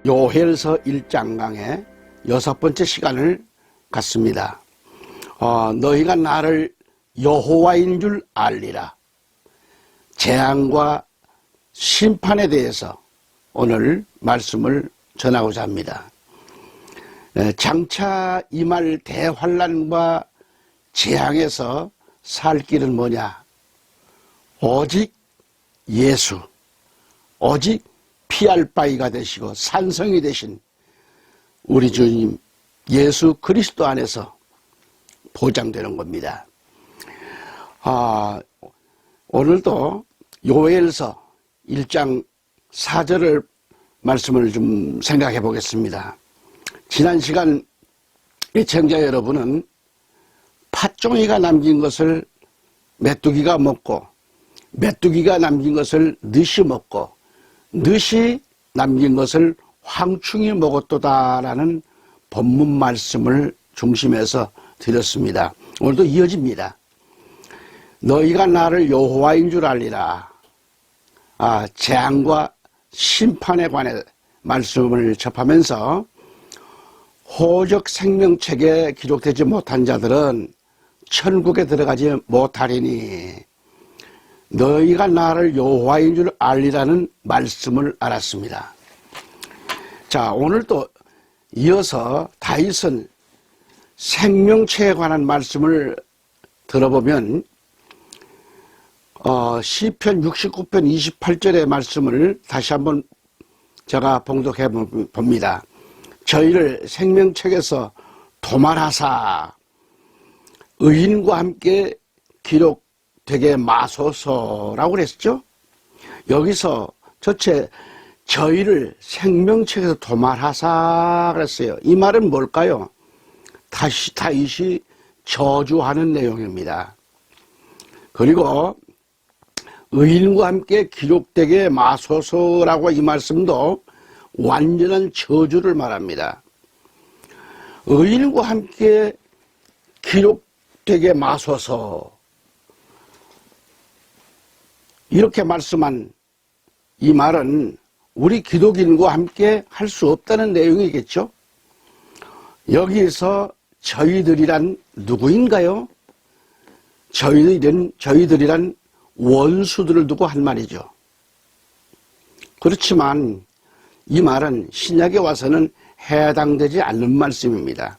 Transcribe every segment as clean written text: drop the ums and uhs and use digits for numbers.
요엘서 1장 강의 6번째 시간을 갖습니다. 너희가 나를 여호와인 줄 알리라. 재앙과 심판에 대해서 오늘 말씀을 전하고자 합니다. 장차 임할 대환란과 재앙에서 살 길은 뭐냐? 오직 예수, 오직 피할 바위가 되시고 산성이 되신 우리 주님 예수 그리스도 안에서 보장되는 겁니다. 오늘도 요엘서 1장 4절을 말씀을 좀 생각해 보겠습니다. 지난 시간 시청자 여러분은 팥종이가 남긴 것을 메뚜기가 먹고 메뚜기가 남긴 것을 늑이 먹고 늑이 남긴 것을 황충이 먹었도다라는 본문 말씀을 중심해서 드렸습니다. 오늘도 이어집니다. 너희가 나를 여호와인 줄 알리라. 재앙과 심판에 관해 말씀을 접하면서 호적 생명책에 기록되지 못한 자들은 천국에 들어가지 못하리니 너희가 나를 여호와인 줄 알리라는 말씀을 알았습니다. 자, 오늘 또 이어서 다윗은 생명체에 관한 말씀을 들어보면 시편 69편 28절의 말씀을 다시 한번 제가 봉독해 봅니다. 저희를 생명책에서 도말하사 의인과 함께 기록되게 마소서라고 그랬죠. 여기서 전체 저희를 생명책에서 도말하사 그랬어요. 이 말은 뭘까요? 다윗이 저주하는 내용입니다. 그리고 의인과 함께 기록되게 마소서라고 이 말씀도 완전한 저주를 말합니다. 의인과 함께 기록되게 마소서 이렇게 말씀한 이 말은 우리 기독인과 함께 할 수 없다는 내용이겠죠. 여기서 저희들이란 누구인가요? 저희들이란 원수들을 두고 한 말이죠. 그렇지만 이 말은 신약에 와서는 해당되지 않는 말씀입니다.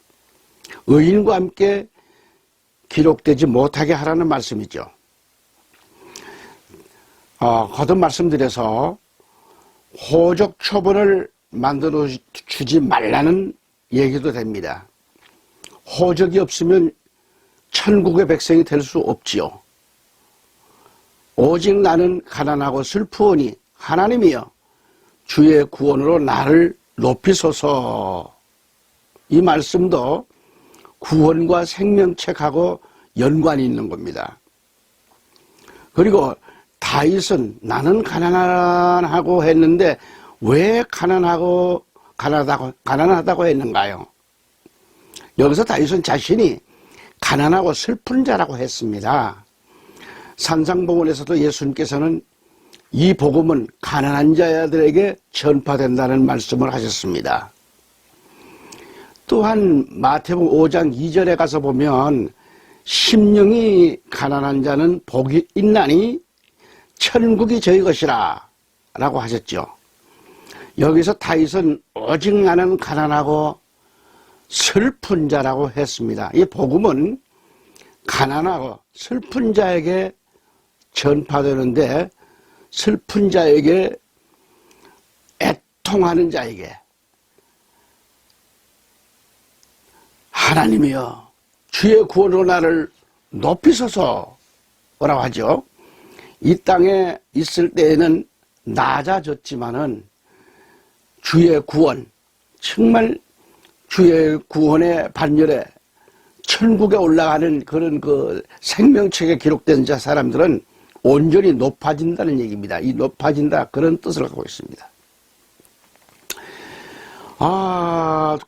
의인과 함께 기록되지 못하게 하라는 말씀이죠. 거듭 말씀드려서 호적 초본을 만들어 주지 말라는 얘기도 됩니다. 호적이 없으면 천국의 백성이 될 수 없지요. 오직 나는 가난하고 슬프오니 하나님이여 주의 구원으로 나를 높이소서. 이 말씀도 구원과 생명책하고 연관이 있는 겁니다. 그리고 다윗은 나는 가난하고 했는데 왜 가난하다고 했는가요? 여기서 다윗은 자신이 가난하고 슬픈 자라고 했습니다. 산상복음에서도 예수님께서는 이 복음은 가난한 자들에게 전파된다는 말씀을 하셨습니다. 또한 마태복음 5장 2절에 가서 보면 심령이 가난한 자는 복이 있나니 천국이 저희 것이라 라고 하셨죠. 여기서 다윗은 오직 나는 가난하고 슬픈 자라고 했습니다. 이 복음은 가난하고 슬픈 자에게 전파되는데 슬픈 자에게 애통하는 자에게 하나님이여 주의 구원으로 나를 높이소서 라고 하죠. 이 땅에 있을 때에는 낮아졌지만은 주의 구원, 정말 주의 구원의 반열에 천국에 올라가는 그런 그 생명책에 기록된 자 사람들은 온전히 높아진다는 얘기입니다. 이 높아진다 그런 뜻을 갖고 있습니다.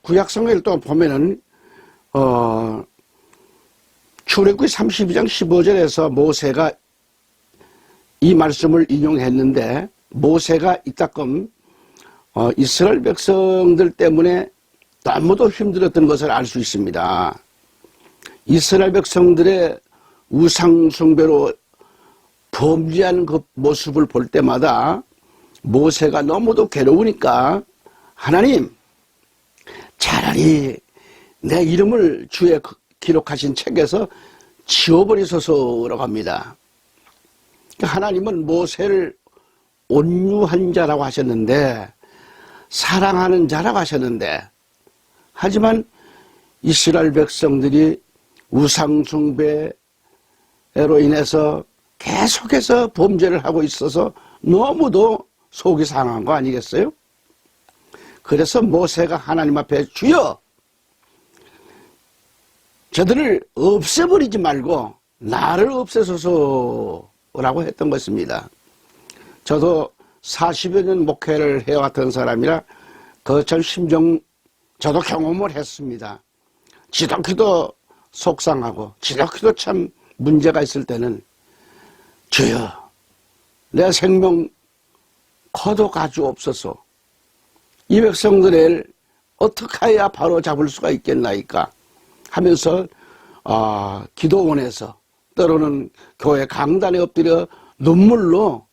구약성경을 또 보면은 출애굽기 32장 15절에서 모세가 이 말씀을 인용했는데 모세가 이따금 이스라엘 백성들 때문에 너무도 힘들었던 것을 알 수 있습니다. 이스라엘 백성들의 우상숭배로 범죄하는 그 모습을 볼 때마다 모세가 너무도 괴로우니까 하나님, 차라리 내 이름을 주에 기록하신 책에서 지워버리소서라고 합니다. 하나님은 모세를 온유한 자라고 하셨는데, 사랑하는 자라고 하셨는데, 하지만 이스라엘 백성들이 우상숭배로 인해서 계속해서 범죄를 하고 있어서 너무도 속이 상한 거 아니겠어요? 그래서 모세가 하나님 앞에 주여, 저들을 없애버리지 말고 나를 없애소서라고 했던 것입니다. 저도 40여 년 목회를 해왔던 사람이라 그 전 심정 저도 경험을 했습니다. 지독히도 속상하고 지독히도 참 문제가 있을 때는 주여, 내 생명 거둬 주옵소서. 이 백성들을 어떻게 해야 바로 잡을 수가 있겠나이까 하면서 기도원에서 때로는 교회 강단에 엎드려 눈물로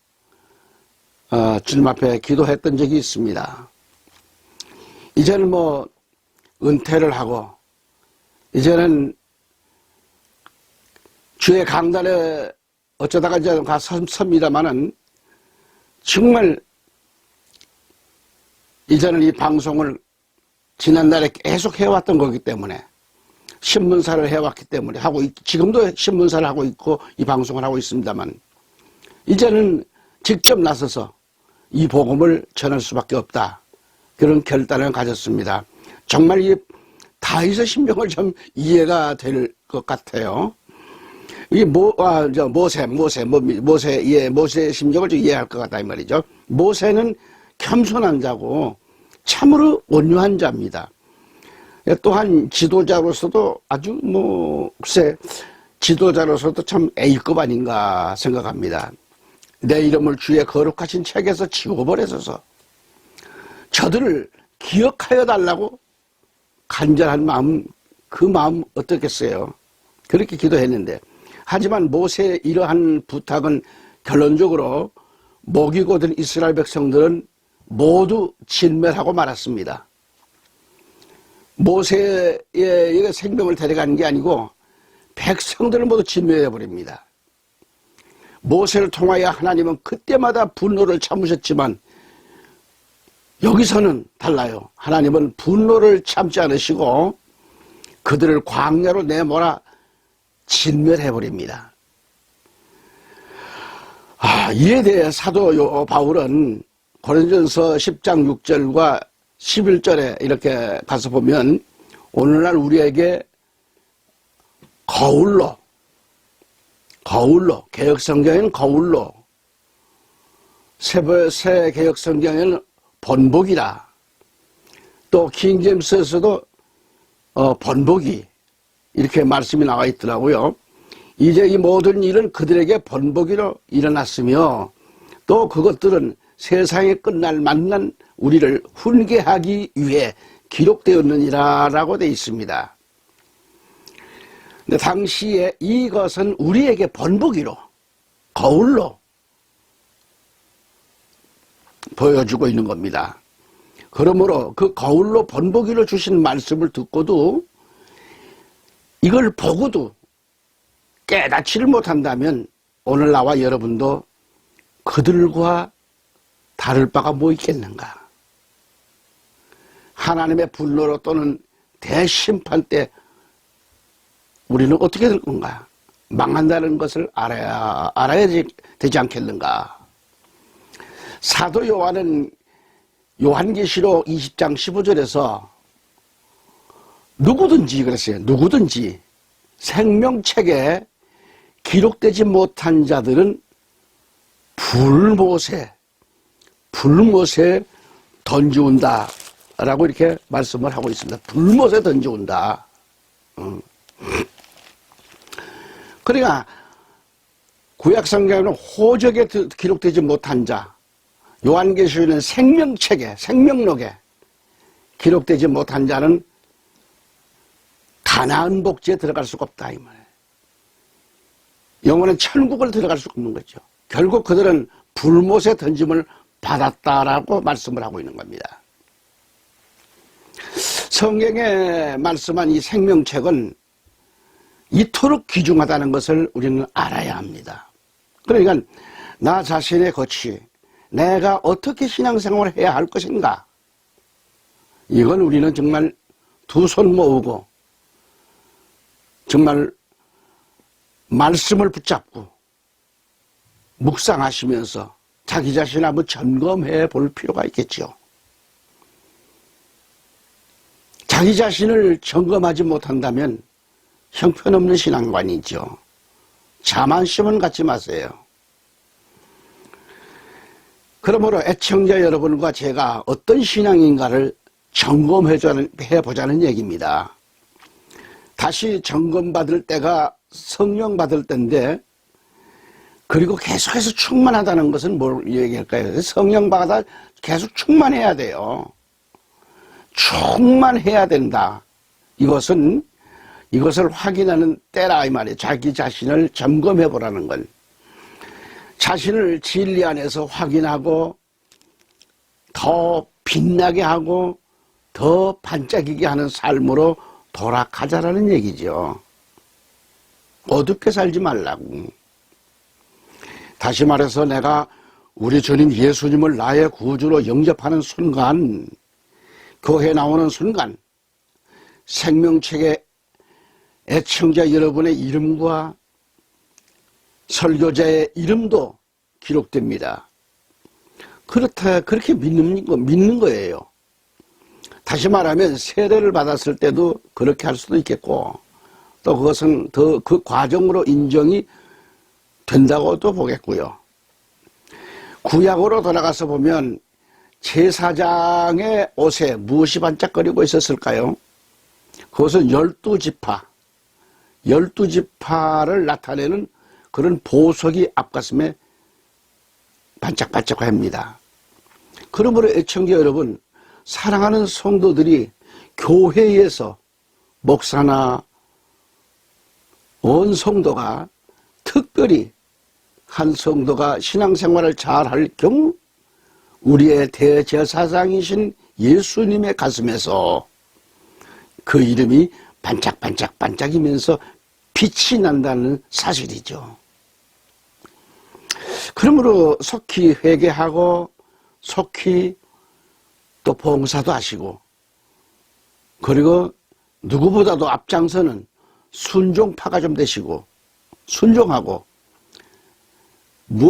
주님 앞에 기도했던 적이 있습니다. 이제는 뭐 은퇴를 하고 이제는 주의 강단에 어쩌다가 이제 섭니다마는 정말 이제는 이 방송을 지난날에 계속 해왔던 거기 때문에 신문사를 해왔기 때문에 지금도 신문사를 하고 있고 이 방송을 하고 있습니다만 이제는 직접 나서서 이 복음을 전할 수밖에 없다. 그런 결단을 가졌습니다. 정말 이 다윗의 심정을 좀 이해가 될 것 같아요. 이 모세의 심정을 좀 이해할 것 같다 이 말이죠. 모세는 겸손한 자고 참으로 온유한 자입니다. 또한 지도자로서도 아주 글쎄 지도자로서도 참 A급 아닌가 생각합니다. 내 이름을 주의 거룩하신 책에서 지워버려서서 저들을 기억하여 달라고 간절한 마음, 그 마음 어떻겠어요? 그렇게 기도했는데, 하지만 모세의 이러한 부탁은 결론적으로 먹이고 든 이스라엘 백성들은 모두 진멸하고 말았습니다. 모세의 생명을 데려가는 게 아니고 백성들을 모두 진멸해버립니다. 모세를 통하여 하나님은 그때마다 분노를 참으셨지만 여기서는 달라요. 하나님은 분노를 참지 않으시고 그들을 광야로 내몰아 진멸해버립니다. 이에 대해 사도 바울은 고린도전서 10장 6절과 11절에 이렇게 가서 보면 오늘날 우리에게 거울로 개역성경에는 거울로 새 개역성경에는 번복이라 또 킹제임스에서도 번복이 이렇게 말씀이 나와 있더라고요. 이제 이 모든 일은 그들에게 번복이로 일어났으며 또 그것들은 세상의 끝날 만난 우리를 훈계하기 위해 기록되었느니라 라고 되어 있습니다. 근데 당시에 이것은 우리에게 번복이로 거울로 보여주고 있는 겁니다. 그러므로 그 거울로 번복이로 주신 말씀을 듣고도 이걸 보고도 깨닫지를 못한다면 오늘 나와 여러분도 그들과 다를 바가 뭐 있겠는가? 하나님의 분노로 또는 대심판 때 우리는 어떻게 될 건가? 망한다는 것을 알아야 되지 않겠는가? 사도 요한은 요한계시록 20장 15절에서 누구든지 그랬어요. 누구든지 생명책에 기록되지 못한 자들은 불못에 던지운다 라고 이렇게 말씀을 하고 있습니다. 불못에 던지운다. 그러니까 구약성경에는 호적에 기록되지 못한 자, 요한계시록에는 생명책에, 생명록에 기록되지 못한 자는 가나안 복지에 들어갈 수가 없다 이 말이에요. 영원한 천국을 들어갈 수가 없는 거죠. 결국 그들은 불못에 던짐을 받았다라고 말씀을 하고 있는 겁니다. 성경에 말씀한 이 생명책은 이토록 귀중하다는 것을 우리는 알아야 합니다. 그러니까 나 자신의 거취, 내가 어떻게 신앙생활을 해야 할 것인가, 이건 우리는 정말 두 손 모으고 정말 말씀을 붙잡고 묵상하시면서 자기 자신을 한번 점검해 볼 필요가 있겠죠. 자기 자신을 점검하지 못한다면 형편없는 신앙관이죠. 자만심은 갖지 마세요. 그러므로 애청자 여러분과 제가 어떤 신앙인가를 점검해 보자는 얘기입니다. 다시 점검받을 때가 성령 받을 때인데, 그리고 계속해서 충만하다는 것은 뭘 얘기할까요? 성령 받아 계속 충만해야 돼요. 충만해야 된다. 이것을 확인하는 때라 이 말이에요. 자기 자신을 점검해 보라는 건. 자신을 진리 안에서 확인하고 더 빛나게 하고 더 반짝이게 하는 삶으로 돌아가자라는 얘기죠. 어둡게 살지 말라고. 다시 말해서 내가 우리 주님 예수님을 나의 구주로 영접하는 순간, 교회에 나오는 순간 생명책에 애청자 여러분의 이름과 설교자의 이름도 기록됩니다. 그렇게 믿는 거예요. 다시 말하면 세례를 받았을 때도 그렇게 할 수도 있겠고, 또 그것은 더 그 과정으로 인정이 된다고도 보겠고요. 구약으로 돌아가서 보면 제사장의 옷에 무엇이 반짝거리고 있었을까요? 그것은 12지파, 12지파를 나타내는 그런 보석이 앞가슴에 반짝반짝합니다. 그러므로 애청자 여러분, 사랑하는 성도들이 교회에서 목사나 온 성도가, 특별히 한 성도가 신앙생활을 잘할 경우 우리의 대제사장이신 예수님의 가슴에서 그 이름이 반짝반짝이면서 빛이 난다는 사실이죠. 그러므로 속히 회개하고 속히 또 봉사도 하시고, 그리고 누구보다도 앞장서는 순종파가 좀 되시고, 순종하고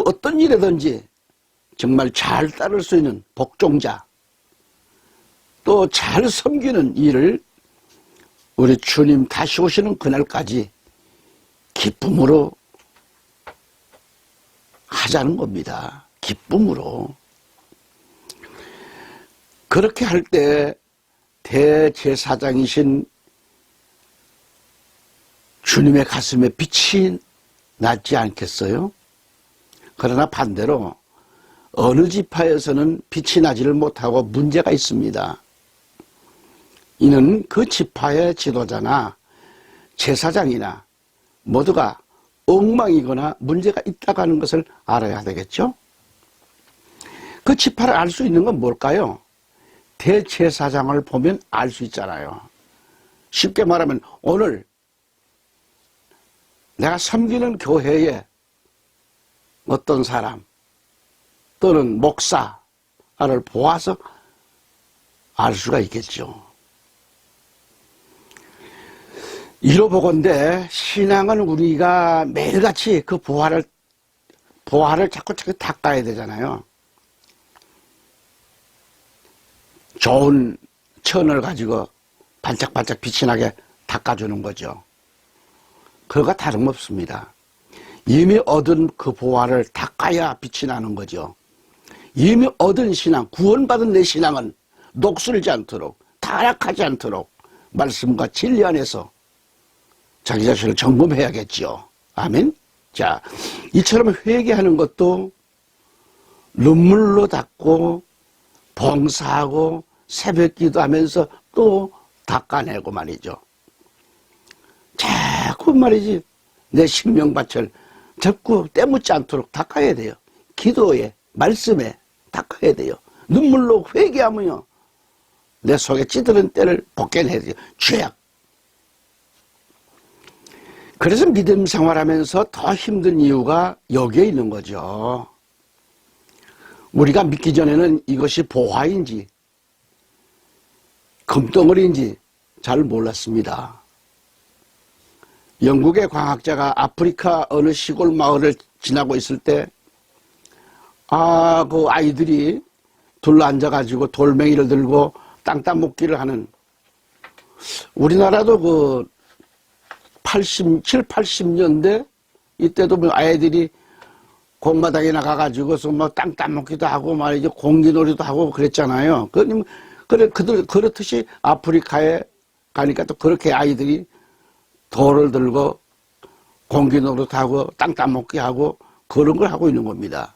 어떤 일이든지 정말 잘 따를 수 있는 복종자, 또 잘 섬기는 일을 우리 주님 다시 오시는 그날까지 기쁨으로 하자는 겁니다. 기쁨으로. 그렇게 할 때 대제사장이신 주님의 가슴에 빛이 나지 않겠어요? 그러나 반대로 어느 지파에서는 빛이 나지를 못하고 문제가 있습니다. 이는 그 지파의 지도자나 제사장이나 모두가 엉망이거나 문제가 있다고 하는 것을 알아야 되겠죠? 그 지파를 알 수 있는 건 뭘까요? 대제사장을 보면 알 수 있잖아요. 쉽게 말하면 오늘 내가 섬기는 교회에 어떤 사람 또는 목사를 보아서 알 수가 있겠죠. 이로보건대 신앙은 우리가 매일같이 그 보화를 자꾸 닦아야 되잖아요. 좋은 천을 가지고 반짝반짝 빛이 나게 닦아주는 거죠. 그거가 다름없습니다. 이미 얻은 그 보화를 닦아야 빛이 나는 거죠. 이미 얻은 신앙, 구원받은 내 신앙은 녹슬지 않도록, 타락하지 않도록 말씀과 진리 안에서 자기 자신을 점검해야겠죠. 아멘. 자, 이처럼 회개하는 것도 눈물로 닦고 봉사하고 새벽 기도하면서 또 닦아내고 말이죠. 자꾸 말이지 내 생명밭을 자꾸 때묻지 않도록 닦아야 돼요. 기도에 말씀에 닦아야 돼요. 눈물로 회개하면요 내 속에 찌드는 때를 벗겨내야 돼요. 죄악. 그래서 믿음 생활하면서 더 힘든 이유가 여기에 있는 거죠. 우리가 믿기 전에는 이것이 보화인지 금덩어리인지 잘 몰랐습니다. 영국의 과학자가 아프리카 어느 시골 마을을 지나고 있을 때, 그 아이들이 둘러앉아가지고 돌멩이를 들고 땅 따먹기를 하는, 우리나라도 그 7, 80년대 이때도 뭐 아이들이 공마당에 나가가지고서 뭐 땅 따먹기도 하고 말이죠. 공기놀이도 하고 그랬잖아요. 그렇듯이 아프리카에 가니까 또 그렇게 아이들이 돌을 들고 공기놀이도 하고 땅 따먹기 하고 그런 걸 하고 있는 겁니다.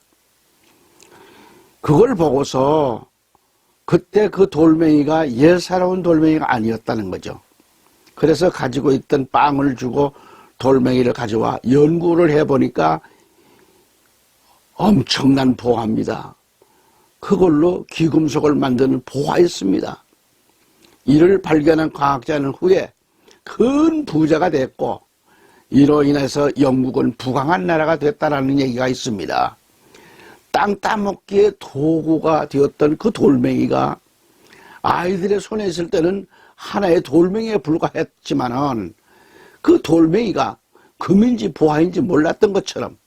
그걸 보고서 그때 그 돌멩이가 예사로운 돌멩이가 아니었다는 거죠. 그래서 가지고 있던 빵을 주고 돌멩이를 가져와 연구를 해보니까 엄청난 보화입니다. 그걸로 귀금속을 만드는 보화였습니다. 이를 발견한 과학자는 후에 큰 부자가 됐고 이로 인해서 영국은 부강한 나라가 됐다는 얘기가 있습니다. 땅 따먹기의 도구가 되었던 그 돌멩이가 아이들의 손에 있을 때는 하나의 돌멩이에 불과했지만은 그 돌멩이가 금인지 보화인지 몰랐던 것처럼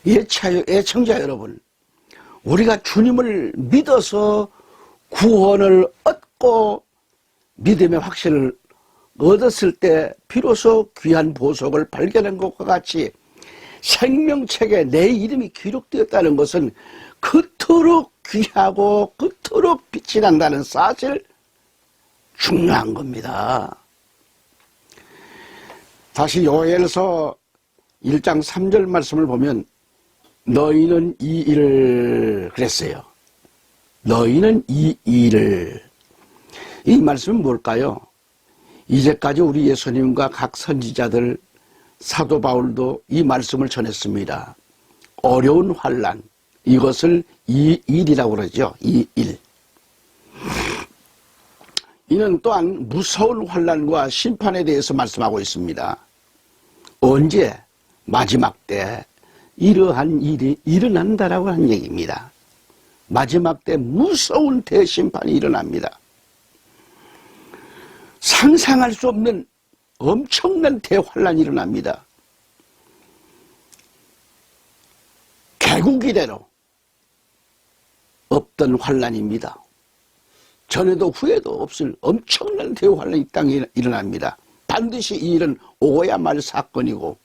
애청자 여러분, 우리가 주님을 믿어서 구원을 얻고 믿음의 확신을 얻었을 때 비로소 귀한 보석을 발견한 것과 같이 생명책에 내 이름이 기록되었다는 것은 그토록 귀하고 그토록 빛이 난다는 사실, 중요한 겁니다. 다시 요엘서 1장 3절 말씀을 보면 너희는 이 일을 그랬어요. 너희는 이 일을. 이 말씀은 뭘까요? 이제까지 우리 예수님과 각 선지자들, 사도 바울도 이 말씀을 전했습니다. 어려운 환난, 이것을 이 일이라고 그러죠. 이 일. 이는 또한 무서운 환난과 심판에 대해서 말씀하고 있습니다. 언제? 마지막 때 이러한 일이 일어난다라고 하는 얘기입니다. 마지막 때 무서운 대심판이 일어납니다. 상상할 수 없는 엄청난 대환란이 일어납니다. 개국 이래로 없던 환란입니다. 전에도 후에도 없을 엄청난 대환란이 이 땅에 일어납니다. 반드시 이 일은 오고야 말 사건이고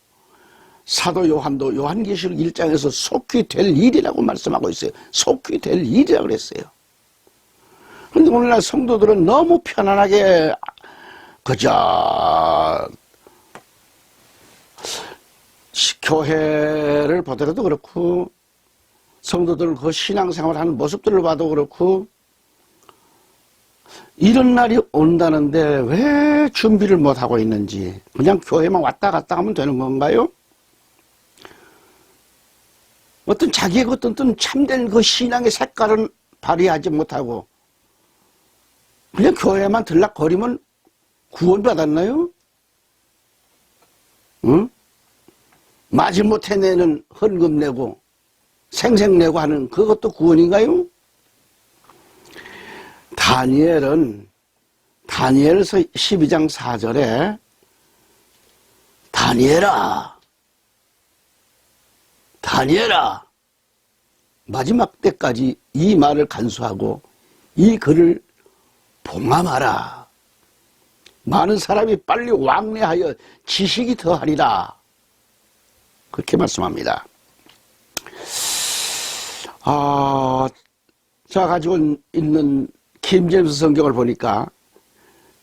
사도 요한도 요한계시록 1장에서 속히 될 일이라고 말씀하고 있어요. 속히 될 일이라고 그랬어요. 그런데 오늘날 성도들은 너무 편안하게 그저 교회를 보더라도 그렇고 성도들 그 신앙생활 하는 모습들을 봐도 그렇고 이런 날이 온다는데 왜 준비를 못하고 있는지, 그냥 교회만 왔다 갔다 하면 되는 건가요? 어떤 자기의 어떤 참된 그 신앙의 색깔은 발휘하지 못하고 그냥 교회만 들락거리면 구원받았나요? 응? 마지못해 내는 헌금 내고 생색 내고 하는 그것도 구원인가요? 다니엘서 12장 4절에 다니엘아 마지막 때까지 이 말을 간수하고 이 글을 봉함하라. 많은 사람이 빨리 왕래하여 지식이 더하리라. 그렇게 말씀합니다. 제가 가지고 있는 킹제임스 성경을 보니까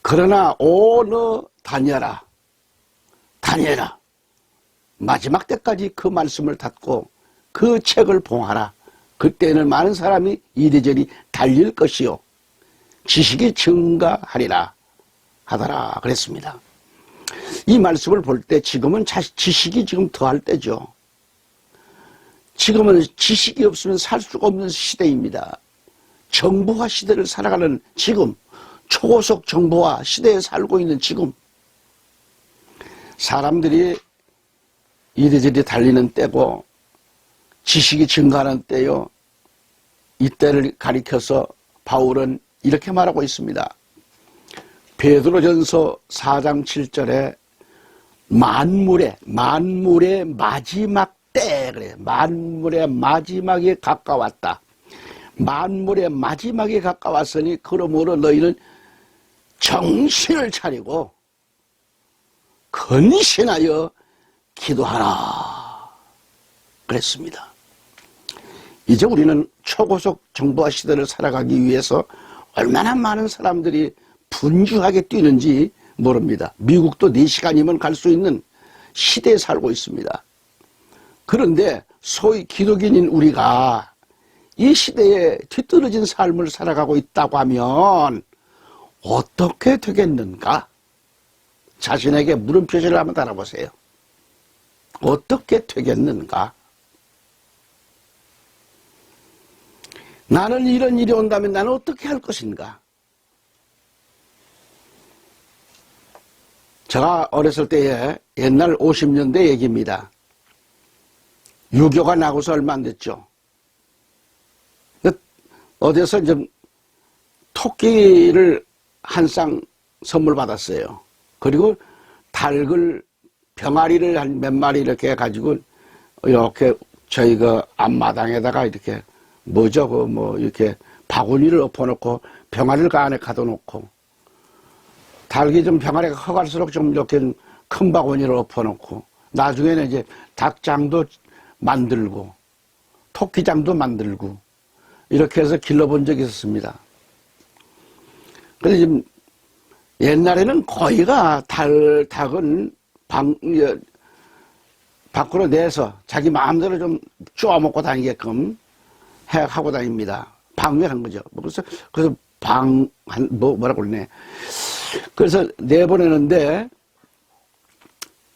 그러나 너 다니엘아 마지막 때까지 그 말씀을 닫고 그 책을 봉하라. 그때는 많은 사람이 이리저리 달릴 것이요 지식이 증가하리라 하더라 그랬습니다. 이 말씀을 볼 때 지금은 지식이 지금 더할 때죠. 지금은 지식이 없으면 살 수가 없는 시대입니다. 정보화 시대를 살아가는 지금, 초고속 정보화 시대에 살고 있는 지금, 사람들이 이리저리 달리는 때고 지식이 증가하는 때요. 이때를 가리켜서 바울은 이렇게 말하고 있습니다. 베드로전서 4장 7절에 만물의 마지막 때, 그래. 만물의 마지막에 가까웠다. 만물의 마지막에 가까웠으니 그러므로 너희는 정신을 차리고 근신하여 기도하라 그랬습니다. 이제 우리는 초고속 정보화 시대를 살아가기 위해서 얼마나 많은 사람들이 분주하게 뛰는지 모릅니다. 미국도 4시간이면 갈 수 있는 시대에 살고 있습니다. 그런데 소위 기독인인 우리가 이 시대에 뒤떨어진 삶을 살아가고 있다고 하면 어떻게 되겠는가? 자신에게 물음표시를 한번 달아보세요. 어떻게 되겠는가? 나는 이런 일이 온다면 나는 어떻게 할 것인가? 제가 어렸을 때에 옛날 50년대 얘기입니다. 유교가 나고서 얼마 안 됐죠. 어디서 좀 토끼를 한 쌍 선물 받았어요. 그리고 닭을 병아리를 한 몇 마리 이렇게 해가지고 이렇게 저희 그 앞마당에다가 이렇게 뭐죠 그 뭐 이렇게 바구니를 엎어놓고 병아리를 그 안에 가둬놓고 닭이 좀 병아리가 커갈수록 좀 이렇게 큰 바구니를 엎어놓고 나중에는 이제 닭장도 만들고 토끼장도 만들고 이렇게 해서 길러본 적이 있었습니다. 그런데 지금 옛날에는 거의가 닭은 밖으로 내서 자기 마음대로 좀 쪼아먹고 다니게끔 하고 다닙니다. 방류한 거죠. 그래서 뭐라고 그러네. 그래서 내보내는데,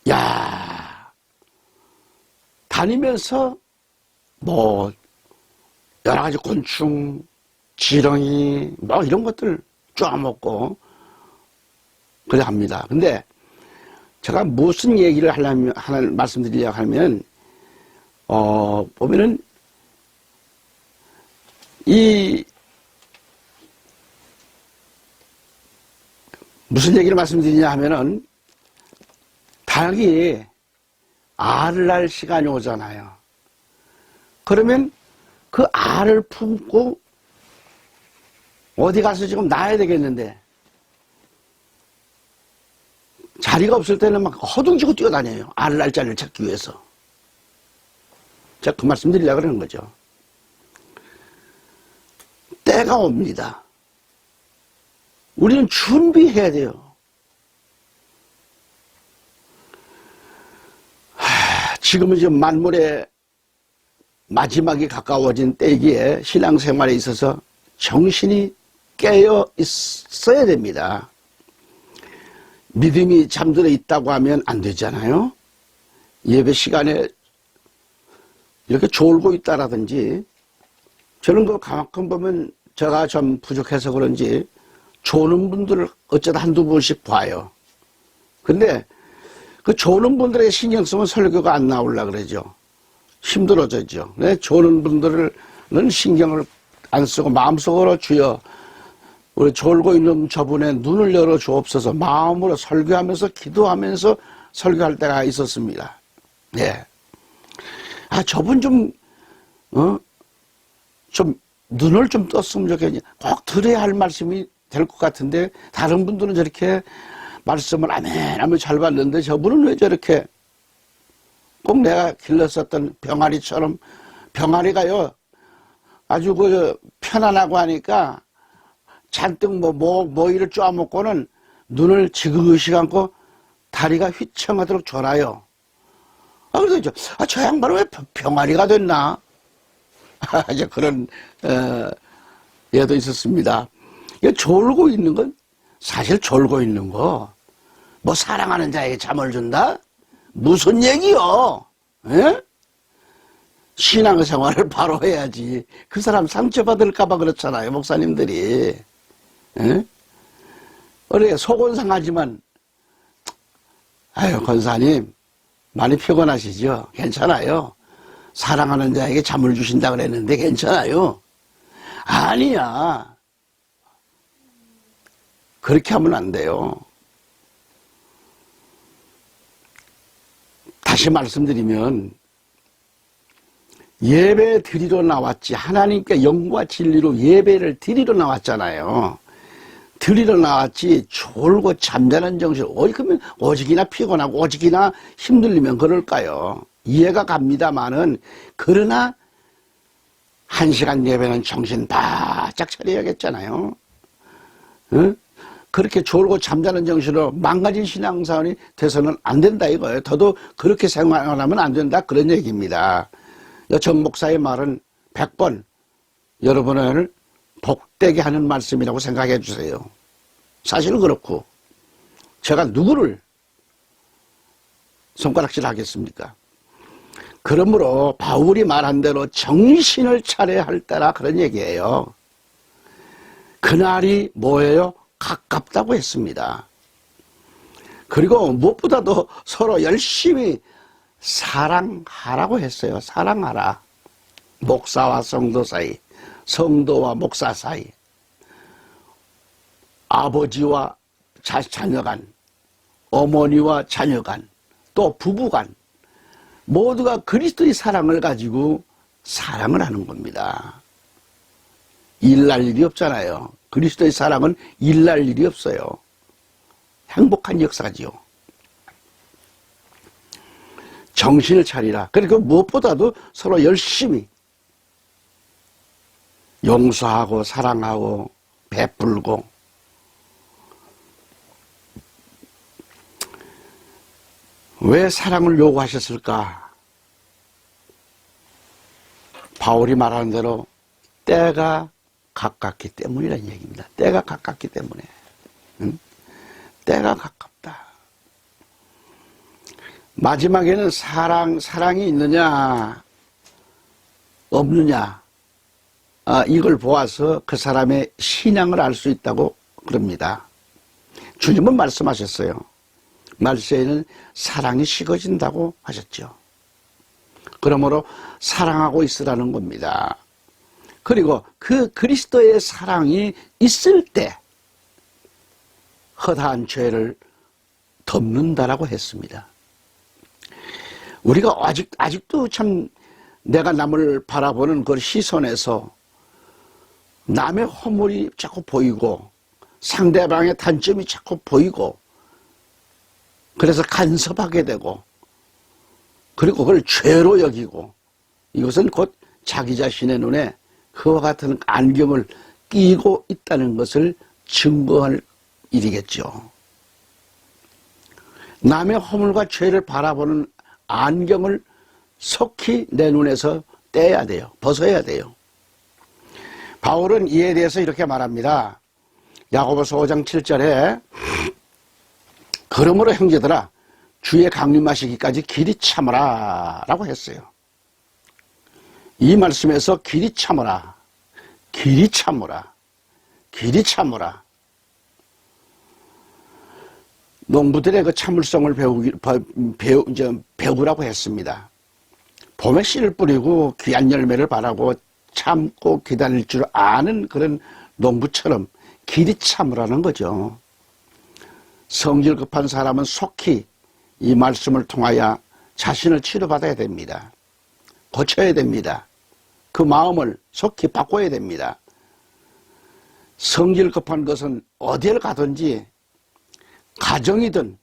야, 다니면서 뭐, 여러 가지 곤충, 지렁이, 뭐 이런 것들 쪼아먹고, 그래 합니다. 근데 제가 무슨 얘기를 말씀드리려고 하면, 보면은, 무슨 얘기를 말씀드리냐 하면은, 닭이 알을 낳을 시간이 오잖아요. 그러면 그 알을 품고 어디 가서 지금 낳아야 되겠는데, 자리가 없을 때는 막 허둥지고 뛰어다녀요. 알을 낳을 자리를 찾기 위해서. 제가 그 말씀 드리려고 그러는 거죠. 때가 옵니다. 우리는 준비해야 돼요. 지금은 지금 만물의 마지막이 가까워진 때이기에 신앙생활에 있어서 정신이 깨어 있어야 됩니다. 믿음이 잠들어 있다고 하면 안 되잖아요. 예배 시간에 이렇게 졸고 있다라든지, 저는 그 가만큼 보면 제가 좀 부족해서 그런지 조는 분들을 어쩌다 한두 번씩 봐요. 근데 그 조는 분들에게 신경 쓰면 설교가 안 나오려고 그러죠. 힘들어져죠. 조는 분들은 신경을 안 쓰고 마음속으로 주여 우리 졸고 있는 저분의 눈을 열어 주옵소서 마음으로 설교하면서 기도하면서 설교할 때가 있었습니다. 네. 아, 저분 좀 눈을 좀 떴으면 좋겠냐. 꼭 들어야 할 말씀이 될 것 같은데, 다른 분들은 저렇게 말씀을 아멘 하면 잘 받는데, 저분은 왜 저렇게 꼭 내가 길렀었던 병아리처럼, 병아리가요, 아주 편안하고 하니까 잔뜩 이를 쪼아먹고는 눈을 지그시 감고 다리가 휘청하도록 졸아요. 그래서 저 양반은 왜 병아리가 됐나? 이제 그런 예도 있었습니다. 졸고 있는 건 사실 졸고 있는 거 뭐 사랑하는 자에게 잠을 준다? 무슨 얘기요? 에? 신앙생활을 바로 해야지. 그 사람 상처받을까봐 그렇잖아요, 목사님들이. 에? 그래, 속은 상하지만, 아유, 권사님, 많이 피곤하시죠? 괜찮아요. 사랑하는 자에게 잠을 주신다 그랬는데 괜찮아요. 아니야. 그렇게 하면 안 돼요. 다시 말씀드리면 예배 드리러 나왔지, 하나님께 영과 진리로 예배를 드리러 나왔잖아요. 드리러 나왔지 졸고 잠자는 정신, 그러면 오직이나 피곤하고 오직이나 힘들리면 그럴까요? 이해가 갑니다마는, 그러나 1시간 예배는 정신 바짝 차려야겠잖아요. 응? 그렇게 졸고 잠자는 정신으로 망가진 신앙생활이 돼서는 안 된다 이거예요. 저도 그렇게 생활하면 안 된다, 그런 얘기입니다. 정 목사의 말은 100번 여러분을 복되게 하는 말씀이라고 생각해 주세요. 사실은 그렇고, 제가 누구를 손가락질 하겠습니까? 그러므로 바울이 말한 대로 정신을 차려야 할 때라, 그런 얘기예요. 그날이 뭐예요? 가깝다고 했습니다. 그리고 무엇보다도 서로 열심히 사랑하라고 했어요. 사랑하라. 목사와 성도 사이, 성도와 목사 사이, 아버지와 자녀 간, 어머니와 자녀 간, 또 부부 간, 모두가 그리스도의 사랑을 가지고 사랑을 하는 겁니다. 일날 일이 없잖아요. 그리스도의 사랑은 일날 일이 없어요. 행복한 역사지요. 정신을 차리라. 그리고 무엇보다도 서로 열심히 용서하고 사랑하고 베풀고, 왜 사랑을 요구하셨을까? 바울이 말하는 대로 때가 가깝기 때문이라는 얘기입니다. 때가 가깝기 때문에. 응? 때가 가깝다. 마지막에는 사랑이 있느냐 없느냐, 이걸 보아서 그 사람의 신앙을 알 수 있다고 그럽니다. 주님은 말씀하셨어요. 말세에는 사랑이 식어진다고 하셨죠. 그러므로 사랑하고 있으라는 겁니다. 그리고 그 그리스도의 사랑이 있을 때 허다한 죄를 덮는다라고 했습니다. 우리가 아직도 참 내가 남을 바라보는 그 시선에서 남의 허물이 자꾸 보이고 상대방의 단점이 자꾸 보이고, 그래서 간섭하게 되고, 그리고 그걸 죄로 여기고, 이것은 곧 자기 자신의 눈에 그와 같은 안경을 끼고 있다는 것을 증거할 일이겠죠. 남의 허물과 죄를 바라보는 안경을 속히 내 눈에서 떼야 돼요. 벗어야 돼요. 바울은 이에 대해서 이렇게 말합니다. 야고보서 5장 7절에 그러므로 형제들아 주의 강림하시기까지 길이 참으라 라고 했어요. 이 말씀에서 길이 참으라, 길이 참으라, 길이 참으라. 농부들의 그 참을성을 배우라고 했습니다. 봄에 씨를 뿌리고 귀한 열매를 바라고 참고 기다릴 줄 아는 그런 농부처럼 길이 참으라는 거죠. 성질 급한 사람은 속히 이 말씀을 통하여 자신을 치료받아야 됩니다. 고쳐야 됩니다. 그 마음을 속히 바꿔야 됩니다. 성질 급한 것은 어디를 가든지, 가정이든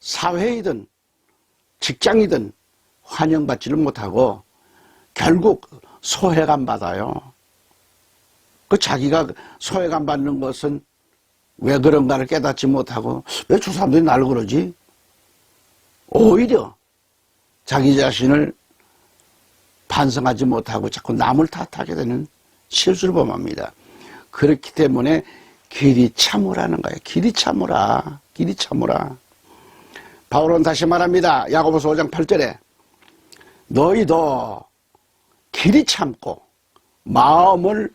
사회이든 직장이든 환영받지를 못하고 결국 소외감 받아요. 그 자기가 소외감 받는 것은 왜 그런가를 깨닫지 못하고, 왜 저 사람들이 나를 그러지? 오히려 자기 자신을 반성하지 못하고 자꾸 남을 탓하게 되는 실수를 범합니다. 그렇기 때문에 길이 참으라는 거예요. 길이 참으라. 길이 참으라. 바울은 다시 말합니다. 야고보서 5장 8절에 너희도 길이 참고 마음을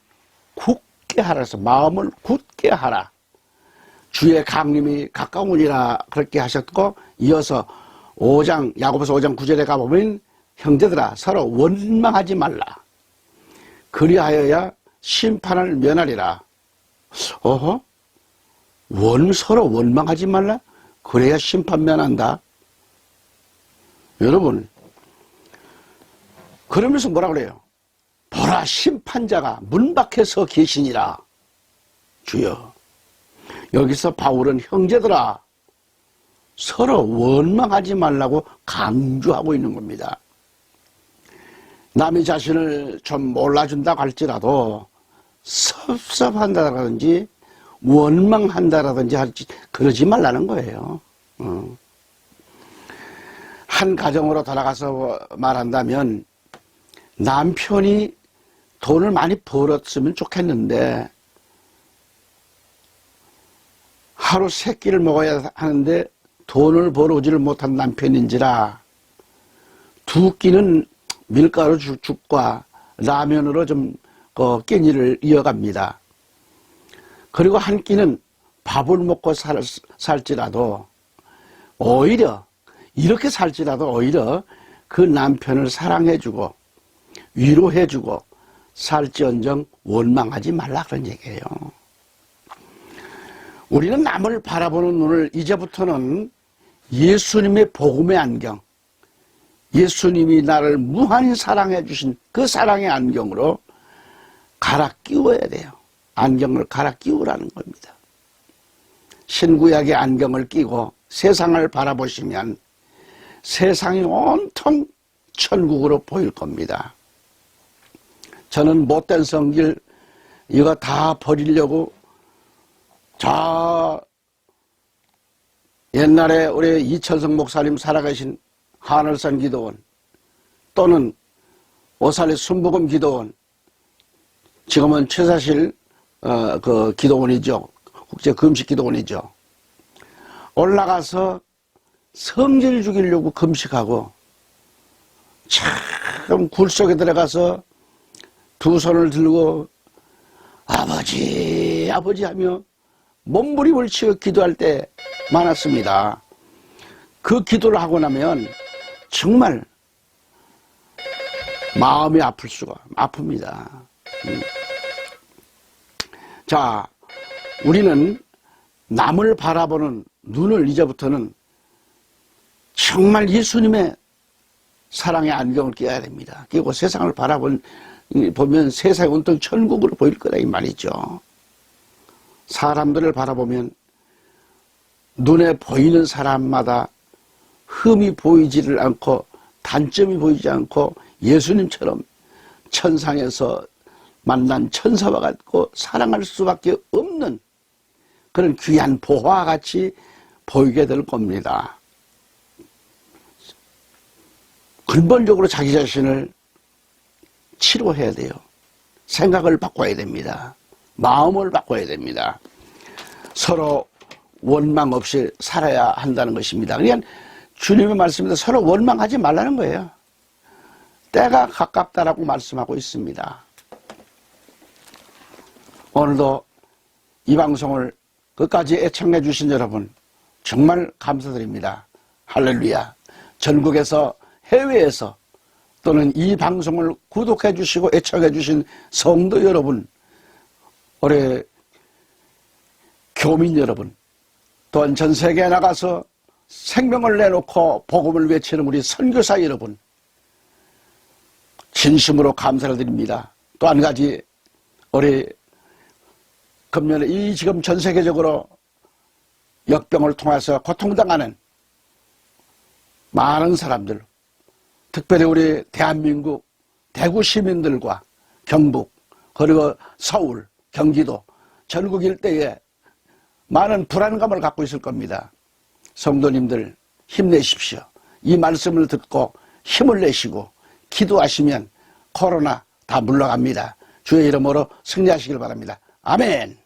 굳게 하라 해서 마음을 굳게 하라. 주의 강림이 가까우니라 그렇게 하셨고 이어서 야고보서 5장 9절에 가보면 형제들아 서로 원망하지 말라. 그리하여야 심판을 면하리라. 어허? 서로 원망하지 말라? 그래야 심판 면한다. 여러분 그러면서 뭐라 그래요? 보라 심판자가 문 밖에 서 계시니라. 주여. 여기서 바울은 형제들아 서로 원망하지 말라고 강조하고 있는 겁니다. 남의 자신을 좀 몰라준다고 할지라도 섭섭한다라든지 원망한다라든지 할지 그러지 말라는 거예요. 한 가정으로 돌아가서 말한다면 남편이 돈을 많이 벌었으면 좋겠는데 하루 3끼를 먹어야 하는데 돈을 벌어오지를 못한 남편인지라 2끼는 밀가루 죽과 라면으로 좀 끼니를 이어갑니다. 그리고 한 끼는 밥을 먹고 살지라도 오히려 이렇게 살지라도 오히려 그 남편을 사랑해주고 위로해주고 살지언정 원망하지 말라 그런 얘기예요. 우리는 남을 바라보는 눈을 이제부터는 예수님의 복음의 안경, 예수님이 나를 무한히 사랑해 주신 그 사랑의 안경으로 갈아 끼워야 돼요. 안경을 갈아 끼우라는 겁니다. 신구약의 안경을 끼고 세상을 바라보시면 세상이 온통 천국으로 보일 겁니다. 저는 못된 성길 이거 다 버리려고 옛날에 우리 이천성 목사님 살아계신 하늘산 기도원 또는 오산의 순복음 기도원 지금은 최사실 그 기도원이죠. 국제 금식 기도원이죠. 올라가서 성질 죽이려고 금식하고 참 굴 속에 들어가서 두 손을 들고 아버지 아버지 하며 몸부림을 치고 기도할 때 많았습니다. 그 기도를 하고 나면 정말 마음이 아픕니다. 자, 우리는 남을 바라보는 눈을 이제부터는 정말 예수님의 사랑의 안경을 끼워야 됩니다. 끼고 세상을 보면 세상이 온통 천국으로 보일 거다 이 말이죠. 사람들을 바라보면 눈에 보이는 사람마다 흠이 보이지를 않고 단점이 보이지 않고 예수님처럼 천상에서 만난 천사와 같고 사랑할 수밖에 없는 그런 귀한 보화와 같이 보이게 될 겁니다. 근본적으로 자기 자신을 치료해야 돼요. 생각을 바꿔야 됩니다. 마음을 바꿔야 됩니다. 서로 원망 없이 살아야 한다는 것입니다. 그러니까 주님의 말씀에서 서로 원망하지 말라는 거예요. 때가 가깝다라고 말씀하고 있습니다. 오늘도 이 방송을 끝까지 애청해 주신 여러분 정말 감사드립니다. 할렐루야. 전국에서 해외에서 또는 이 방송을 구독해 주시고 애청해 주신 성도 여러분, 올해 교민 여러분, 또한 전 세계에 나가서 생명을 내놓고 복음을 외치는 우리 선교사 여러분, 진심으로 감사를 드립니다. 또 한 가지, 우리 금년에 지금 전 세계적으로 역병을 통해서 고통당하는 많은 사람들, 특별히 우리 대한민국 대구 시민들과 경북 그리고 서울, 경기도 전국 일대에 많은 불안감을 갖고 있을 겁니다. 성도님들 힘내십시오. 이 말씀을 듣고 힘을 내시고 기도하시면 코로나 다 물러갑니다. 주의 이름으로 승리하시길 바랍니다. 아멘.